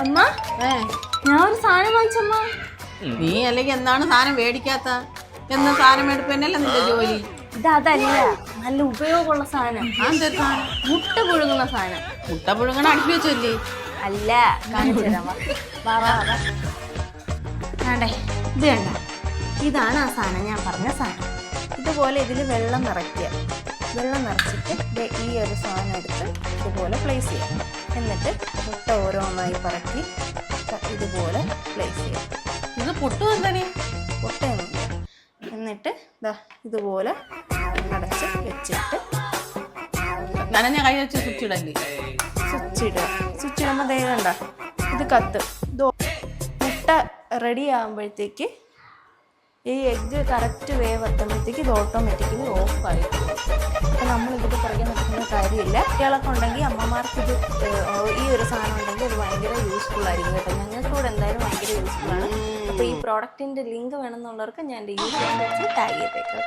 അമ്മ ഞാൻ ഒരു സാധനം വാങ്ങിച്ചമ്മ. നീ അല്ലെങ്കിൽ എന്താണ് സാധനം മേടിക്കാത്ത? എന്ന സാധനം മേടിപ്പന്നല്ല നിന്റെ ജോലി. ഇതല്ല, നല്ല ഉപയോഗമുള്ള സാധനം. മുട്ട പുഴുങ്ങുന്ന സാധനം. മുട്ട പുഴുങ്ങണ അടുപ്പി വെച്ചല്ലേ? അല്ല, കാണിച്ചു തരാം. വേണ്ടേ, ഇത് വേണ്ട. ഇതാണ് ആ സാധനം, ഞാൻ പറഞ്ഞ സാധനം. ഇതുപോലെ ഇതിൽ വെള്ളം നിറയ്ക്കുക. വെള്ളം നിറച്ചിട്ട് ഈ ഒരു സാധനം എടുത്ത് ഇതുപോലെ പ്ലേസ് ചെയ്യാം. എന്നിട്ട് മുട്ട ഓരോന്നായി പറക്കി ഇതുപോലെ പ്ലേസ് ചെയ്യാം. ഇത് പുട്ടു എന്താണ്? പൊട്ടയൊന്നുമില്ല. എന്നിട്ട് ഇതുപോലെ അടച്ച് വെച്ചിട്ട് നനഞ്ഞ കൈ വെച്ച് സ്വിച്ച് ഇടല്ലേ? സ്വിച്ച് ഇടുക. സ്വിച്ച് ഇടുമ്പോൾ കണ്ട ഇത് കത്തും. മുട്ട റെഡി ആകുമ്പോഴത്തേക്ക് ഈ എഗ്ഗ് കറക്റ്റ് വേവ് എത്തുമ്പോഴത്തേക്ക് ഇത് ഓട്ടോമാറ്റിക്കലി ഓഫായി. അപ്പം നമ്മളിതിൽ പുറകെ നിൽക്കുന്ന കാര്യമില്ല. കുട്ടികളൊക്കെ ഉണ്ടെങ്കിൽ അമ്മമാർക്ക് ഇത് ഈ ഒരു സാധനം ഉണ്ടെങ്കിൽ ഇത് ഭയങ്കര യൂസ്ഫുൾ ആയിരിക്കും കേട്ടോ. ഞങ്ങൾക്ക് ഇവിടെ എന്തായാലും ഭയങ്കര യൂസ്ഫുള്ളാണ്. അപ്പോൾ ഈ പ്രോഡക്റ്റിൻ്റെ ലിങ്ക് വേണമെന്നുള്ളവർക്ക് ഞാൻ യൂസ് ചെയ്യാൻ ടാഗ് ചെയ്തേക്കാം.